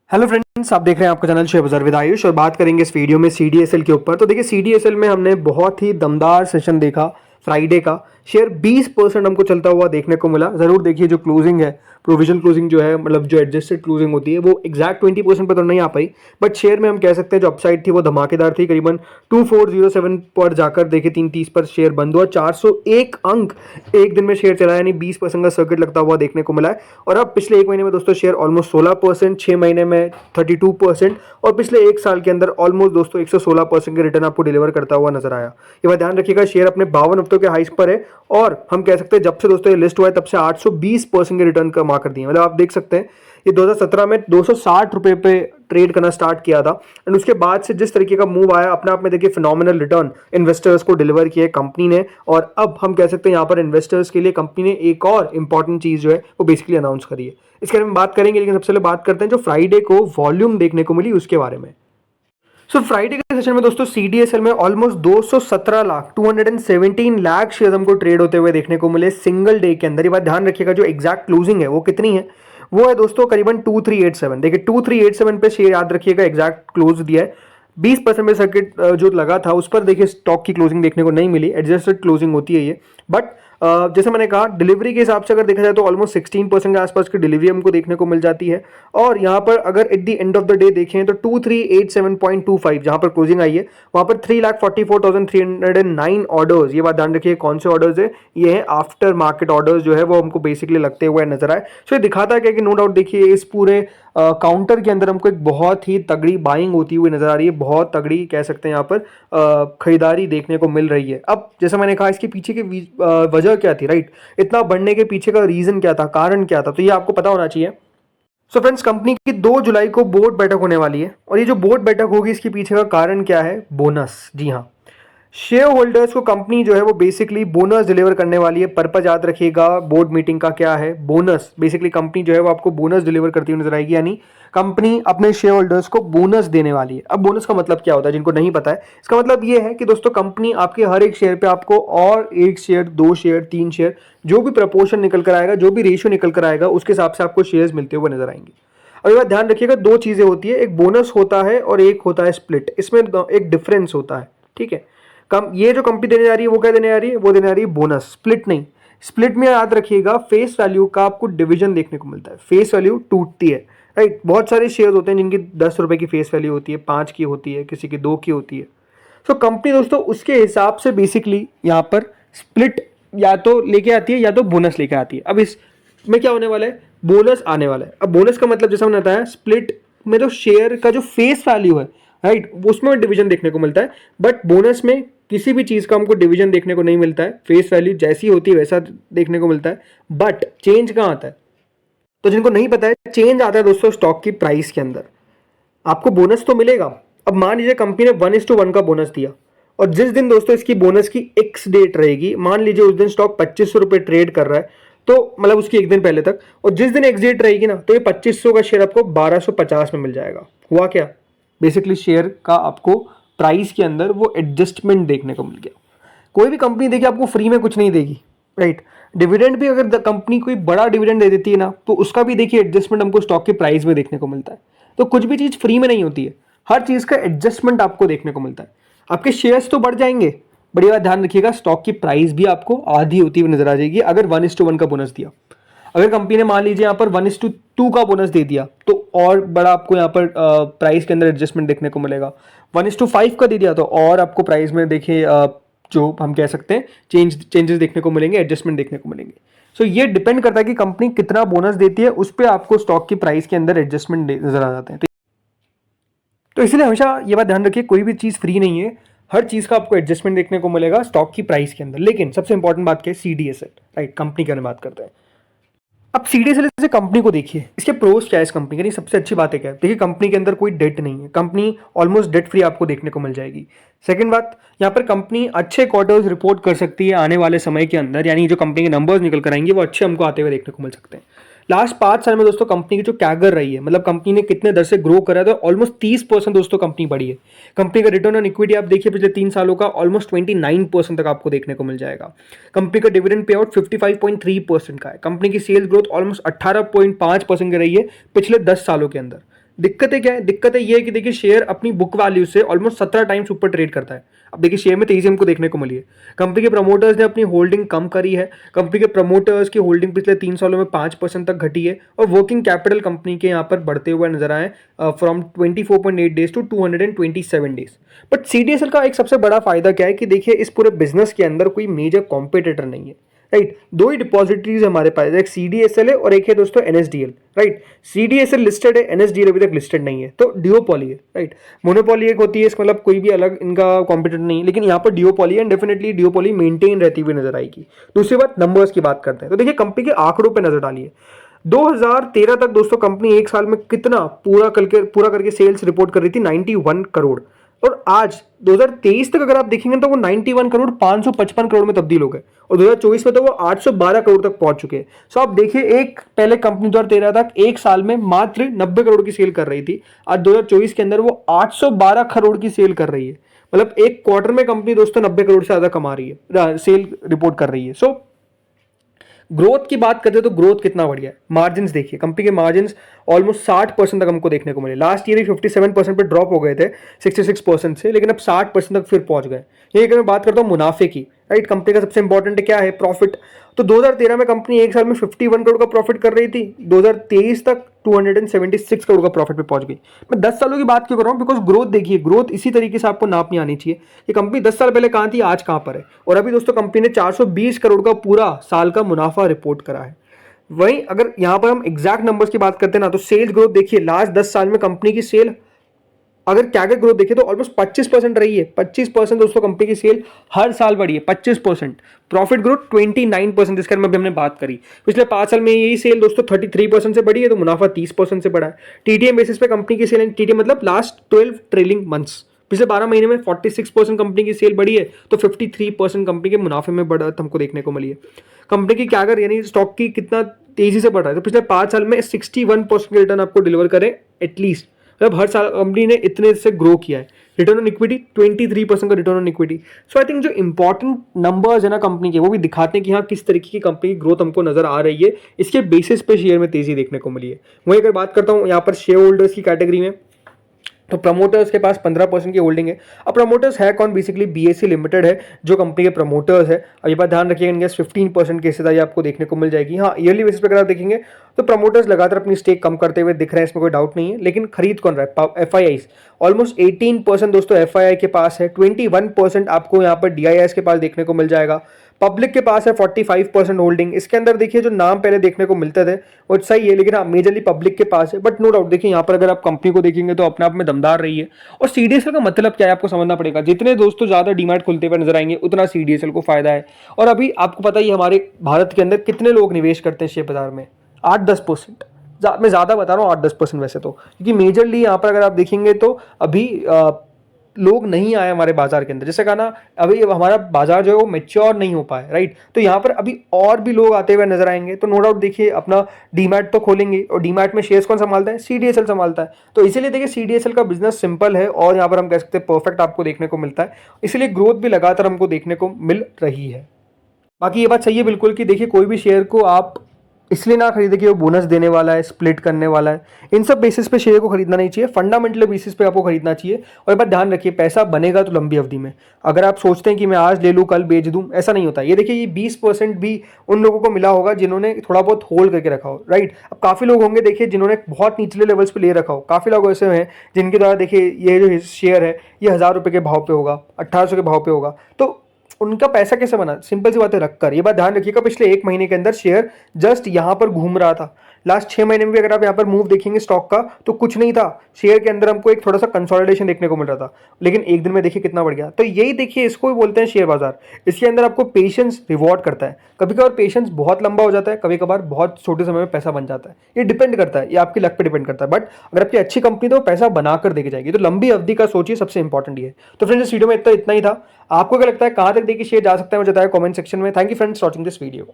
Hello friends, आप देख रहे हैं आपका चैनल शेयर बाजार विद आयुष और बात करेंगे इस वीडियो में सीडीएसएल के ऊपर। तो देखिए सीडीएसएल में हमने बहुत ही दमदार सेशन देखा फ्राइडे का। शेयर 20% हमको चलता हुआ देखने को मिला। ज़रूर देखिए जो क्लोजिंग है, प्रोविजन क्लोजिंग जो है, मतलब जो एडजस्टेड क्लोजिंग होती है, वो एक्जैक्ट 20% पर तो नहीं आ पाई, बट शेयर में हम कह सकते हैं जो अपसाइड थी वो धमाकेदार थी। करीबन 2407 पर जाकर देखिए 3:30 पर शेयर बंद हुआ। 401 अंक एक दिन में शेयर चला, यानी 20% का सर्किट लगता हुआ देखने को मिला है। और अब पिछले एक महीने में दोस्तों शेयर ऑलमोस्ट 16%, 6 महीने में 32% और पिछले एक साल के अंदर ऑलमोस्ट दोस्तों 116% के रिटर्न आपको डिलीवर करता हुआ नजर आया। ये बात ध्यान रखिएगा, शेयर अपने 52 हफ्तों के हाइस पर है और हम कह सकते हैं जब से दोस्तों ये लिस्ट हुआ है तब से 820% के रिटर्न कमा कर दिए। मतलब आप देख सकते हैं ये 2017 में 260 रुपए पे ट्रेड करना स्टार्ट किया था एंड उसके बाद से जिस तरीके का मूव आया, अपने आप में देखिए फिनोमिनल रिटर्न इन्वेस्टर्स को डिलीवर किए कंपनी ने। और अब हम कह सकते हैं यहाँ पर इन्वेस्टर्स के लिए कंपनी ने एक और इंपॉर्टेंट चीज जो है वो बेसिकली अनाउंस करी है। इसके बारे में बात करेंगे, लेकिन सबसे पहले बात करते हैं जो फ्राइडे को वॉल्यूम देखने को मिली उसके बारे में। फ्राइडे के सेशन में दोस्तों सीडीएसएल में ऑलमोस्ट 217 लाख 217 लाख शेयर हमको ट्रेड होते हुए देखने को मिले सिंगल डे के अंदर। ये बात ध्यान रखिएगा, जो एग्जैक्ट क्लोजिंग है वो कितनी है, वो है दोस्तों करीबन 2387। देखिए 2387 पे शेयर याद रखिएगा एग्जैक्ट क्लोज दिया है। 20% में सर्किट जो लगा था उस पर देखिए स्टॉक की क्लोजिंग देखने को नहीं मिली, एडजस्टेड क्लोजिंग होती है ये। बट जैसे मैंने कहा डिलीवरी के हिसाब से अगर देखा जाए तो ऑलमोस्ट 16% के आसपास की डिलीवरी हमको देखने को मिल जाती है। और यहाँ पर अगर at the end of the day देखें तो 2387.25 जहाँ पर क्लोजिंग आई है वहाँ पर 3,44,309 ऑर्डर्स। ये बात ध्यान रखिए कौन से ऑर्डर्स है, ये है आफ्टर मार्केट ऑर्डर्स जो है वो हमको बेसिकली लगते हुए नजर आए। सो ये दिखाता है कि नो डाउट देखिए इस पूरे काउंटर के अंदर हमको एक बहुत ही तगड़ी बाइंग होती हुई नजर आ रही है, बहुत तगड़ी कह सकते हैं यहाँ पर खरीदारी देखने को मिल रही है। अब जैसे मैंने कहा इसके पीछे की वजह क्या थी, राइट, इतना बढ़ने के पीछे का रीजन क्या था, कारण क्या था, तो ये आपको पता होना चाहिए। सो फ्रेंड्स, कंपनी की 2 जुलाई को बोर्ड बैठक होने वाली है और ये जो बोर्ड बैठक होगी इसके पीछे का कारण क्या है, बोनस। जी हाँ, शेयर होल्डर्स को कंपनी जो है वो बेसिकली बोनस डिलीवर करने वाली है। पर्पज याद रखिएगा बोर्ड मीटिंग का क्या है, बोनस। बेसिकली कंपनी जो है वो आपको बोनस डिलीवर करती हुई नजर आएगी, यानी कंपनी अपने शेयर होल्डर्स को बोनस देने वाली है। अब बोनस का मतलब क्या होता है जिनको नहीं पता है, इसका मतलब ये है कि दोस्तों कंपनी आपके हर एक शेयर पे आपको और 1 शेयर, 2 शेयर, 3 शेयर, जो भी प्रपोर्शन निकल कर आएगा, जो भी रेशियो निकल कर आएगा, उसके हिसाब से आपको शेयर्स मिलते हुए नजर आएंगे। और ये बात ध्यान रखिएगा, 2 चीजें होती है, एक बोनस होता है और एक होता है स्प्लिट। इसमें एक डिफरेंस होता है, ठीक है। कम ये जो कंपनी देने जा रही है वो क्या देने जा रही है, वो देने जा रही है बोनस, स्प्लिट नहीं। स्प्लिट में याद रखिएगा फेस वैल्यू का आपको डिवीजन देखने को मिलता है, फेस वैल्यू टूटती है, राइट। बहुत सारे शेयर होते हैं जिनकी 10 रुपए की फेस वैल्यू होती है, 5 की होती है, किसी की 2 की होती है। तो कंपनी दोस्तों उसके हिसाब से बेसिकली यहाँ पर स्प्लिट या तो लेके आती है या तो बोनस लेके आती है। अब इसमें क्या होने वाला है, बोनस आने वाला है। अब बोनस का मतलब जैसा मैंने बताया, स्प्लिट में तो शेयर का जो फेस वैल्यू है, राइट, उसमें डिवीजन देखने को मिलता है, बट बोनस में किसी भी चीज का हमको डिवीजन देखने को नहीं मिलता है, फेस वैल्यू जैसी होती है वैसा देखने को मिलता है। बट चेंज कहाँ आता है, तो जिनको नहीं पता है, चेंज आता है दोस्तों स्टॉक की प्राइस के अंदर। आपको बोनस तो मिलेगा। अब मान लीजिए कंपनी ने 1:1 का बोनस दिया और जिस दिन दोस्तों इसकी बोनस की एक्स डेट रहेगी, मान लीजिए उस दिन स्टॉक 2500 रुपए ट्रेड कर रहा है, तो मतलब उसकी एक दिन पहले तक, और जिस दिन एक्स डेट रहेगी ना तो ये 2500 का शेयर आपको 1250 में मिल जाएगा। हुआ क्या, बेसिकली शेयर का आपको प्राइस के अंदर वो एडजस्टमेंट देखने को मिल गया। कोई भी कंपनी देखिए आपको फ्री में कुछ नहीं देगी, राइट। डिविडेंड भी अगर कंपनी कोई बड़ा डिविडेंड दे देती है ना तो उसका भी देखिए एडजस्टमेंट हमको स्टॉक के प्राइस में देखने को मिलता है। तो कुछ भी चीज फ्री में नहीं होती है, हर चीज का एडजस्टमेंट आपको देखने को मिलता है। आपके शेयर्स तो बढ़ जाएंगे, बड़ी बात ध्यान रखिएगा स्टॉक की प्राइस भी आपको आधी होती हुई नजर आ जाएगी अगर 1:1 का बोनस दिया। अगर कंपनी ने मान लीजिए यहाँ पर 1:2 का बोनस दे दिया तो और बड़ा आपको यहाँ पर प्राइस के अंदर एडजस्टमेंट देखने को मिलेगा। 1:5 का दे दिया तो और आपको प्राइस में देखिए जो हम कह सकते हैं चेंजेस देखने को मिलेंगे, एडजस्टमेंट देखने को मिलेंगे। सो ये डिपेंड करता है कि कंपनी कितना बोनस देती है, उस पर आपको स्टॉक की प्राइस के अंदर एडजस्टमेंट नजर आ जाते हैं। तो इसलिए हमेशा ये बात ध्यान रखिए, कोई भी चीज़ फ्री नहीं है, हर चीज़ का आपको एडजस्टमेंट देखने को मिलेगा स्टॉक की प्राइस के अंदर। लेकिन सबसे इंपॉर्टेंट बात क्या है, सीडीएसएल, राइट, कंपनी के बारे में बात करते हैं। अब सीडीएसएल से कंपनी को देखिए, इसके प्रोस क्या है इस कंपनी के, सबसे अच्छी बात है क्या है, देखिए कंपनी के अंदर कोई डेट नहीं है, कंपनी ऑलमोस्ट डेट फ्री आपको देखने को मिल जाएगी। सेकंड बात, यहाँ पर कंपनी अच्छे क्वार्टर्स रिपोर्ट कर सकती है आने वाले समय के अंदर, यानी जो कंपनी के नंबर्स निकल कर आएंगे वो अच्छे हमको आते हुए देखने को मिल सकते हैं। लास्ट 5 साल में दोस्तों कंपनी की जो कैगर रही है, मतलब कंपनी ने कितने दर से ग्रो करा है, तो ऑलमोस्ट 30% दोस्तों कंपनी बढ़ी है। कंपनी का रिटर्न ऑन इक्विटी आप देखिए पिछले 3 सालों का ऑलमोस्ट 29% तक आपको देखने को मिल जाएगा। कंपनी का डिविडेंड पे आउट 55.3% का है। कंपनी की सेल्स ग्रोथ ऑलमोस्ट 18.5% की रही है पिछले 10 सालों के अंदर। दिक्कतें क्या है? दिक्कतें ये है कि देखिए शेयर अपनी बुक वैल्यू से ऑलमोस्ट 17 टाइम्स ऊपर ट्रेड करता है। अब देखिए शेयर में तेजी हमको देखने को मिली है। कंपनी के प्रमोटर्स ने अपनी होल्डिंग कम करी है। कंपनी के प्रमोटर्स की होल्डिंग पिछले 3 सालों में 5% तक घटी है और वर्किंग कैपिटल कंपनी के यहाँ पर बढ़ते हुए नजर आए from 24.8 days to 227 days. But CDSL का एक सबसे बड़ा फायदा क्या है कि देखिए इस पूरे बिजनेस के अंदर कोई मेजर कॉम्पिटिटर नहीं है, राइट। दो ही डिपॉजिटरीज हमारे पास, एक सीडीएसएल है और एक है दोस्तों एनएसडीएल, राइट। सीडीएसएल लिस्टेड है, एनएसडीएल अभी तक लिस्टेड नहीं है, तो डियोपॉली है, राइट। मोनोपॉली एक होती है, इसका मतलब कोई भी अलग इनका कॉम्पिटिटर नहीं है, लेकिन यहाँ पर डियोपॉली है एंड डेफिनेटली डियोपॉली मेंटेन रहती हुई नजर आएगी। दूसरी बात नंबर्स की बात करते हैं, तो देखिए कंपनी के आंकड़ों पर नजर डालिए। 2013 तक दोस्तों कंपनी एक साल में कितना पूरा करके सेल्स रिपोर्ट कर रही थी, 91 करोड़। और आज 2023 तक अगर आप देखेंगे तो वो 91 करोड़ 555 करोड़ में तब्दील हो गए और 2024 में तो वो 812 करोड़ तक पहुंच चुके हैं। सो आप देखिए एक पहले कंपनी 2013 तक एक साल में मात्र 90 करोड़ की सेल कर रही थी, आज 2024 के अंदर वो 812 करोड़ की सेल कर रही है। मतलब एक क्वार्टर में कंपनी दोस्तों 90 करोड़ से ज्यादा कमा रही है, सेल रिपोर्ट कर रही है। सो ग्रोथ की बात करते हैं तो ग्रोथ कितना बढ़िया है। मार्जिन देखिए, कंपनी के मार्जिन ऑलमोस्ट 60% तक हमको देखने को मिले। लास्ट ईयर ही 57% पे ड्रॉप हो गए थे 66% से, लेकिन अब 60% तक फिर पहुंच गए। ये अगर मैं बात करता हूँ मुनाफे की, राइट, कंपनी का सबसे इंपॉर्टेंट क्या है, प्रॉफिट। तो 2013 में कंपनी एक साल में 51 करोड़ का प्रॉफिट कर रही थी, 2023 तक 276 करोड़ का प्रॉफिट पे पहुंच गई। मैं 10 सालों की बात क्यों कर रहा हूं, बिकॉज ग्रोथ देखिए, ग्रोथ इसी तरीके से आपको नापनी आनी चाहिए कि कंपनी 10 साल पहले कहां थी, आज कहां पर है। और अभी दोस्तों कंपनी ने 420 करोड़ का पूरा साल का मुनाफा रिपोर्ट करा है। वहीं अगर यहां पर हम एग्जैक्ट नंबर्स की बात करते हैं ना, तो सेल्स ग्रोथ देखिए, लास्ट 10 साल में कंपनी की सेल अगर कैगर ग्रोथ देखिए तो ऑलमोस्ट 25% रही है। 25% दोस्तों कंपनी की सेल हर साल बढ़ी है, 25%। प्रॉफिट ग्रोथ 29%, जिसके बारे में अभी हमने बात करी। पिछले 5 साल में यही सेल दोस्तों 33% से बढ़ी है, तो मुनाफा 30% से बढ़ा है। टीटीएम बेसिस पे कंपनी की सेल, टीटीएम मतलब लास्ट 12 ट्रेलिंग मंथ्स, पिछले 12 महीने में 46% कंपनी की सेल बढ़ी है, तो 53% कंपनी के मुनाफे में बढ़त हमको देखने को मिली है। कंपनी की कैगर यानी स्टॉक की कितना तेजी से बढ़ रहा है, तो पिछले 5 साल में 61% के रिटर्न आपको डिलीवर करें एटलीस्ट। मतलब हर साल कंपनी ने इतने से ग्रो किया है। रिटर्न ऑन इक्विटी 23% का return on equity. So I think जो इंपॉर्टेंट नंबर्स है ना कंपनी के, वो भी दिखाते हैं कि हाँ किस तरीके की कंपनी की ग्रोथ हमको नजर आ रही है। इसके बेसिस पे शेयर में तेजी देखने को मिली है। वहीं अगर बात करता हूँ यहाँ पर शेयर होल्डर्स की कैटेगरी में, तो प्रमोटर्स के पास 15% की होल्डिंग है। अब प्रमोटर्स है कौन, बेसिकली बीएससी लिमिटेड है जो कंपनी के प्रमोटर्स है। अब ये बात ध्यान रखिएगा, इनके 15% की हिस्सेदारी आपको देखने को मिल जाएगी। हाँ, ईयरली बेसिस पर अगर आप देखेंगे तो प्रमोटर्स लगातार अपनी स्टेक कम करते हुए दिख रहे हैं, इसमें कोई डाउट नहीं है। लेकिन खरीद कौन रहा है, एफआईआई ऑलमोस्ट 18% दोस्तों एफआईआई के पास है। 21% आपको यहाँ पर डीआईएस के पास देखने को मिल जाएगा। पब्लिक के पास है 45% होल्डिंग। इसके अंदर देखिए जो नाम पहले देखने को मिलते थे वो सही है, लेकिन हाँ मेजरली पब्लिक के पास है। बट नो डाउट देखिए यहाँ पर अगर आप कंपनी को देखेंगे तो अपने आप में दमदार रही है। और सीडीएसएल का मतलब क्या है आपको समझना पड़ेगा। जितने दोस्तों ज्यादा डीमैट खुलते हुए नजर आएंगे उतना सीडीएसएल को फायदा है। और अभी आपको पता ही हमारे भारत के अंदर कितने लोग निवेश करते हैं शेयर बाजार में, 8-10%। मैं ज्यादा बता रहा हूँ 8-10% वैसे तो, क्योंकि मेजरली यहाँ पर अगर आप देखेंगे तो अभी लोग नहीं आए हमारे बाजार के अंदर। जैसे कहा ना, अभी हमारा बाजार जो है वो मैच्योर नहीं हो पाए, राइट। तो यहाँ पर अभी और भी लोग आते हुए नजर आएंगे। तो नो डाउट देखिए अपना डीमैट तो खोलेंगे, और डीमैट में शेयर्स कौन संभालता है, सीडीएसएल संभालता है। तो इसीलिए देखिए सीडीएसएल का बिजनेस सिंपल है और यहाँ पर हम कह सकते हैं परफेक्ट आपको देखने को मिलता है। इसलिए ग्रोथ भी लगातार हमको देखने को मिल रही है। बाकी ये बात सही है बिल्कुल कि देखिए कोई भी शेयर को आप इसलिए ना खरीदे कि वो बोनस देने वाला है, स्प्लिट करने वाला है। इन सब बेसिस पे शेयर को खरीदना नहीं चाहिए, फंडामेंटल बेसिस पे आपको खरीदना चाहिए। और एक बात ध्यान रखिए, पैसा बनेगा तो लंबी अवधि में। अगर आप सोचते हैं कि मैं आज ले लूँ कल बेच दूँ, ऐसा नहीं होता। ये देखिए ये 20% भी उन लोगों को मिला होगा जिन्होंने थोड़ा बहुत होल्ड करके रखा हो, राइट। अब काफ़ी लोग होंगे देखिए जिन्होंने बहुत निचले लेवल्स पर ले रखा हो। काफ़ी लोग ऐसे हैं जिनके द्वारा देखिए ये जो शेयर है ये 1000 रुपये के भाव पे होगा, 1800 के भाव पे होगा। तो उनका पैसा कैसे बना, सिंपल सी बात है, रखकर। ये बात ध्यान रखिएगा, पिछले 1 महीने के अंदर शेयर जस्ट यहां पर घूम रहा था। लास्ट 6 महीने में भी अगर आप यहाँ पर मूव देखेंगे स्टॉक का तो कुछ नहीं था। शेयर के अंदर हमको एक थोड़ा सा कंसोलिडेशन देखने को मिल रहा था, लेकिन एक दिन में देखिए कितना बढ़ गया। तो यही देखिए इसको ही बोलते हैं शेयर बाजार। इसके अंदर आपको पेशेंस रिवॉर्ड करता है। कभी कभार पेशेंस बहुत लंबा हो जाता है, कभी कभार बहुत छोटे समय में पैसा बन जाता है। ये डिपेंड करता है, ये आपकी लक पे डिपेंड करता है। बट अगर आपकी अच्छी कंपनी तो पैसा बनाकर देके जाएगी। तो लंबी अवधि का सोचिए, सबसे इंपॉर्टेंट ये। तो फ्रेंड्स इस वीडियो में इतना ही था। आपको क्या लगता है कहां तक देखिए शेयर जा सकता है, मुझे बताया कमेंट सेक्शन में। Thank you friends watching this video.